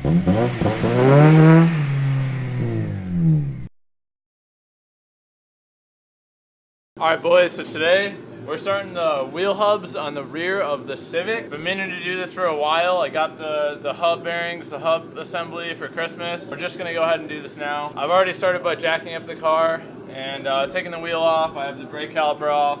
Alright boys, so today we're starting the wheel hubs on the rear of the Civic. Been meaning to do this for a while. I got the hub bearings, the hub assembly for Christmas. We're just gonna go ahead and do this now. I've already started by jacking up the car and taking the wheel off. I have the brake caliper off.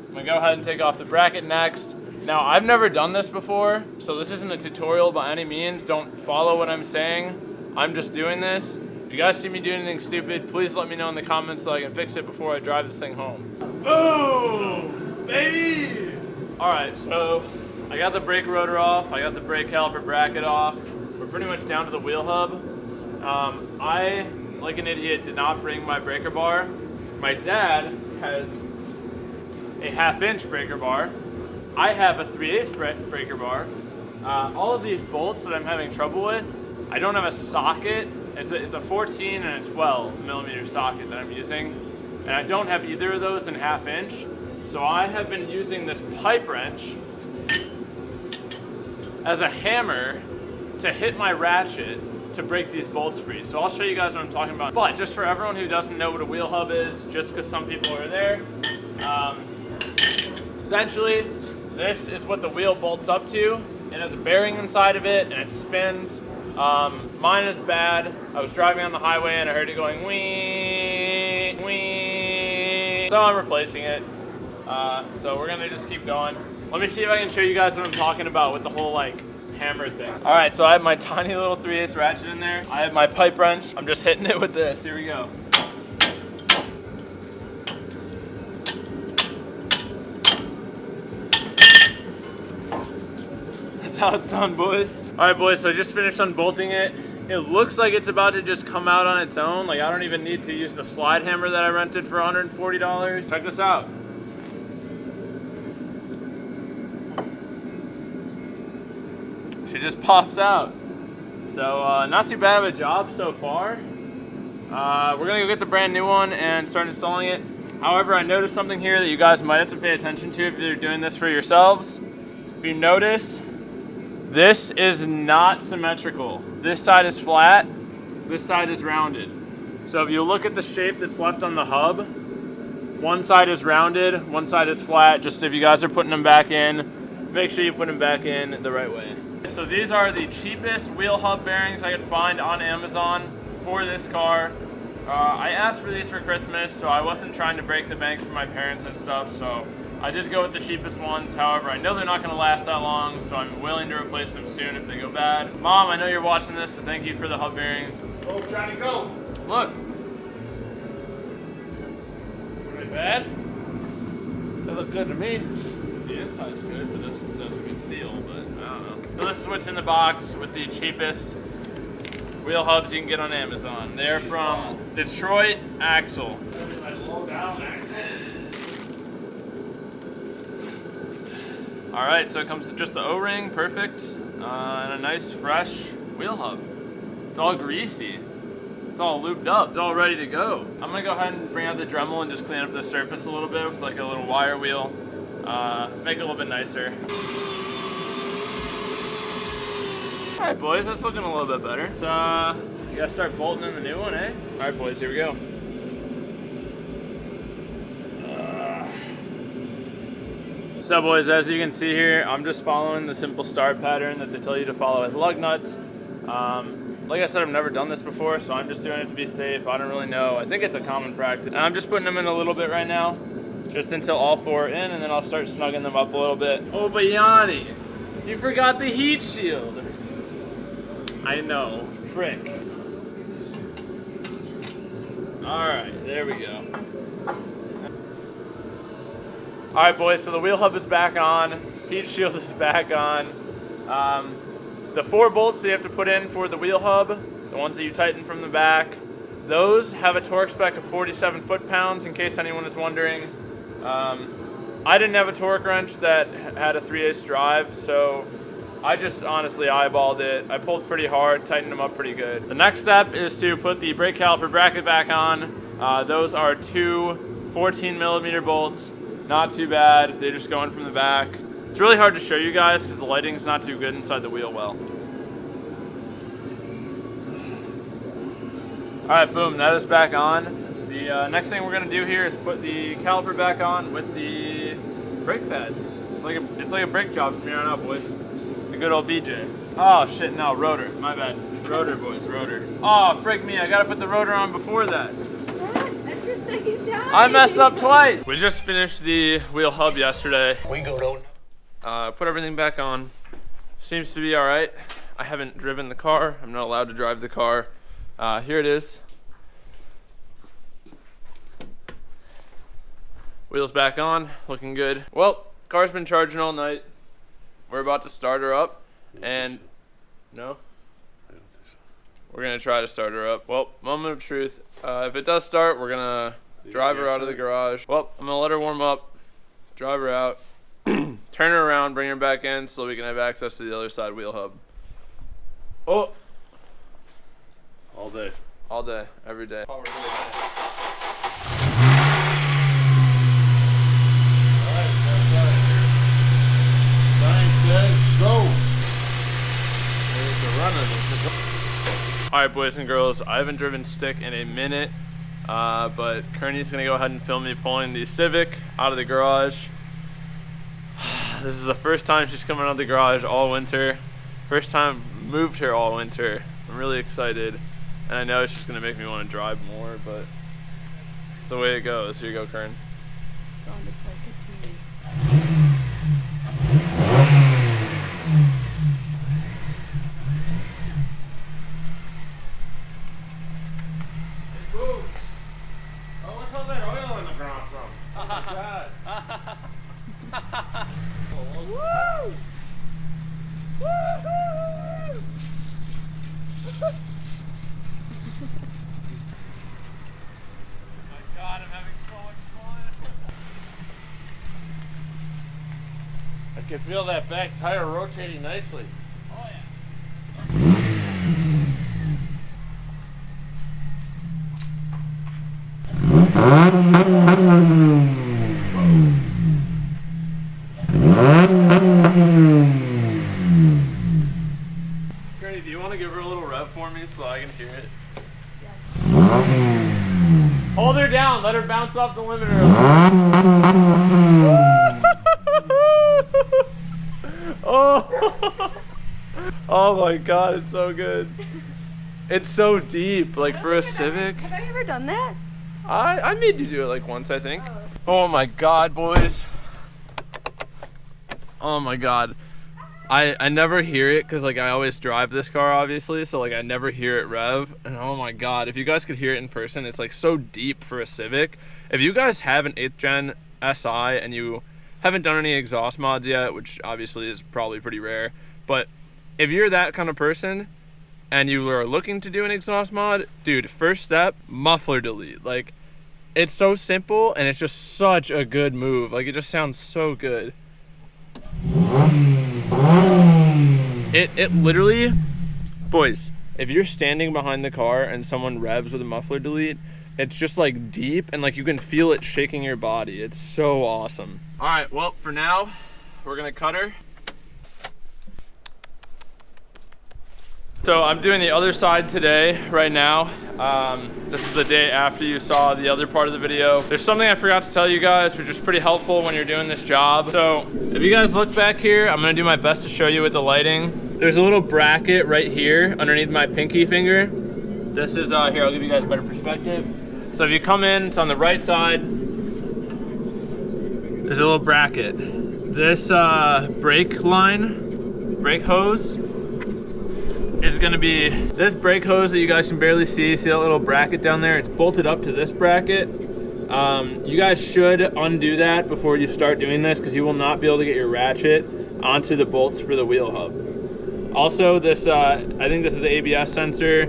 I'm gonna go ahead and take off the bracket next. Now I've never done this before, so this isn't a tutorial by any means. Don't follow what I'm saying. I'm just doing this. If you guys see me do anything stupid, please let me know in the comments so I can fix it before I drive this thing home. Boom! Baby! Alright, so I got the brake rotor off, I got the brake caliper bracket off. We're pretty much down to the wheel hub. I, like an idiot, did not bring my breaker bar. My dad has a 1/2 inch breaker bar. I have a 3/8 breaker bar. All of these bolts that I'm having trouble with, I don't have a socket. It's a 14 and a 12 millimeter socket that I'm using, and I don't have either of those in 1/2 inch. So I have been using this pipe wrench as a hammer to hit my ratchet to break these bolts free. So I'll show you guys what I'm talking about. But just for everyone who doesn't know what a wheel hub is, just because some people are there, essentially this is what the wheel bolts up to. It has a bearing inside of it and it spins. Mine is bad. I was driving on the highway and I heard it going wee, wee. So I'm replacing it. So we're gonna just keep going. Let me see if I can show you guys what I'm talking about with the whole like hammer thing. All right, so I have my tiny little 3/8 ratchet in there. I have my pipe wrench. I'm just hitting it with this. Here we go. That's how it's done, boys. All right, boys, so I just finished unbolting it. It looks like it's about to just come out on its own. Like, I don't even need to use the slide hammer that I rented for $140. Check this out. She just pops out. So, not too bad of a job so far. We're gonna go get the brand new one and start installing it. However, I noticed something here that you guys might have to pay attention to if you're doing this for yourselves. If you notice, this is not symmetrical. This side is flat, this side is rounded. So if you look at the shape that's left on the hub, one side is rounded, one side is flat. Just if you guys are putting them back in, make sure you put them back in the right way. So these are the cheapest wheel hub bearings I could find on Amazon for this car. I asked for these for Christmas, so I wasn't trying to break the bank for my parents and stuff, so I did go with the cheapest ones. However, I know they're not going to last that long, so I'm willing to replace them soon if they go bad. Mom, I know you're watching this, so thank you for the hub bearings. Go, Johnny, go! Look. Are they bad? They look good to me. The inside's good, but that's just a good seal, but I don't know. So this is what's in the box with the cheapest wheel hubs you can get on Amazon. They're from Detroit Axle. Low down axle. Alright, so it comes with just the O-ring, perfect, and a nice fresh wheel hub. It's all greasy. It's all lubed up. It's all ready to go. I'm gonna go ahead and bring out the Dremel and just clean up the surface a little bit with like a little wire wheel. Make it a little bit nicer. Alright boys, that's looking a little bit better. So, you gotta start bolting in the new one, eh? Alright boys, here we go. So boys, as you can see here, I'm just following the simple start pattern that they tell you to follow with lug nuts. Like I said, I've never done this before, so I'm just doing it to be safe. I don't really know. I think it's a common practice. And I'm just putting them in a little bit right now, just until all four are in, and then I'll start snugging them up a little bit. Oh, but Yanni, you forgot the heat shield. I know, frick. All right, there we go. All right, boys, so the wheel hub is back on. Heat shield is back on. The 4 bolts that you have to put in for the wheel hub, the ones that you tighten from the back, those have a torque spec of 47 foot-pounds, in case anyone is wondering. I didn't have a torque wrench that had a 3/8 drive, so I just honestly eyeballed it. I pulled pretty hard, tightened them up pretty good. The next step is to put the brake caliper bracket back on. Those are 2 14mm bolts. Not too bad. They just go in from the back. It's really hard to show you guys because the lighting's not too good inside the wheel well. All right, boom, that is back on. The next thing we're gonna do here is put the caliper back on with the brake pads. It's like a brake job from here on out, boys. The good old BJ. Oh shit, no, rotor, my bad. Rotor, boys, rotor. Oh, frig me, I gotta put the rotor on before that. What? That's your second time. I messed up twice. We just finished the wheel hub yesterday. We go down. Put everything back on. Seems to be all right. I haven't driven the car. I'm not allowed to drive the car. Here it is. Wheels back on, looking good. Well, car's been charging all night. We're about to start her up, and no? We're gonna try to start her up. Well, moment of truth. If it does start, we're gonna drive her out of the garage. Well, I'm gonna let her warm up, drive her out, turn her around, bring her back in so we can have access to the other side wheel hub. Oh! All day. All day, every day. Alright, boys and girls, I haven't driven stick in a minute, but Kearney's gonna go ahead and film me pulling the Civic out of the garage. This is the first time she's coming out of the garage all winter. First time moved here all winter. I'm really excited, and I know it's just gonna make me want to drive more, but it's the way it goes. Here you go, Kern. God, it's like a tease. Woo! Woo-hoo! My God, I'm having so much fun. I can feel that back tire rotating nicely. Oh yeah. Granny, do you want to give her a little rev for me so I can hear it? Yeah. Hold her down, let her bounce off the limiter. Oh. Oh my God, it's so good. It's so deep, like for a Civic. Have I ever done that? I made you do it like once, I think. Oh my God, boys. Oh my God. I never hear it because like I always drive this car obviously, so like I never hear it rev, and oh my God, if you guys could hear it in person, it's like so deep for a Civic. If you guys have an 8th gen SI and you haven't done any exhaust mods yet, which obviously is probably pretty rare, but if you're that kind of person and you are looking to do an exhaust mod, dude, first step, muffler delete. Like, it's so simple and it's just such a good move. Like, it just sounds so good. It literally, boys, if you're standing behind the car and someone revs with a muffler delete, it's just like deep and like you can feel it shaking your body. It's so awesome. All right, well, for now, we're gonna cut her. So I'm doing the other side today, right now. This is the day after you saw the other part of the video. There's something I forgot to tell you guys, which is pretty helpful when you're doing this job. So if you guys look back here, I'm gonna do my best to show you with the lighting. There's a little bracket right here underneath my pinky finger. This is, here, I'll give you guys a better perspective. So if you come in, it's on the right side. There's a little bracket. This brake line, brake hose, is gonna be this brake hose that you guys can barely see. See that little bracket down there? It's bolted up to this bracket. You guys should undo that before you start doing this because you will not be able to get your ratchet onto the bolts for the wheel hub. Also, this, I think this is the ABS sensor.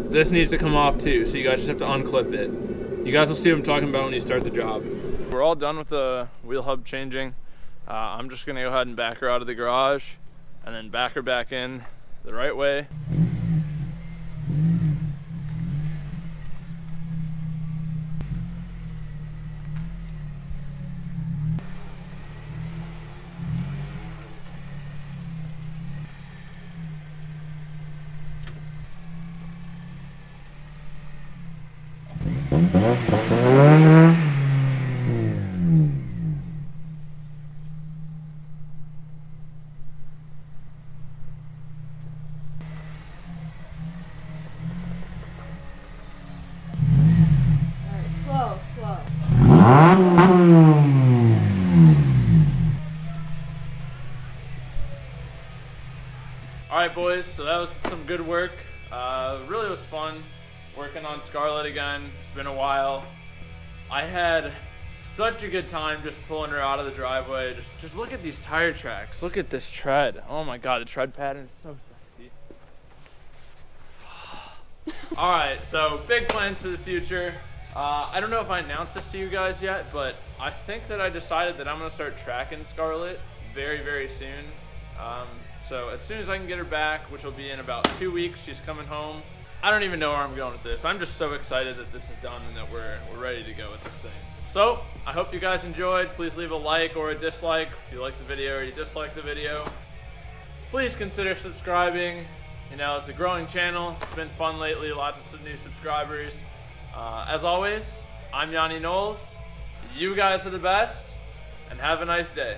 This needs to come off too, so you guys just have to unclip it. You guys will see what I'm talking about when you start the job. We're all done with the wheel hub changing. I'm just gonna go ahead and back her out of the garage and then back her back in the right way. right, boys, so that was some good work. Really was fun working on Scarlett again. It's been a while. I had such a good time just pulling her out of the driveway. Just look at these tire tracks. Look at this tread. Oh my God, the tread pattern is so sexy. All right, so big plans for the future. I don't know if I announced this to you guys yet, but I think that I decided that I'm gonna start tracking Scarlett very, very soon. So as soon as I can get her back, which will be in about 2 weeks, she's coming home. I don't even know where I'm going with this. I'm just so excited that this is done and that we're ready to go with this thing. So I hope you guys enjoyed. Please leave a like or a dislike if you like the video or you dislike the video. Please consider subscribing. You know, it's a growing channel. It's been fun lately. Lots of new subscribers. As always, I'm Yanni Knowles. You guys are the best, and have a nice day.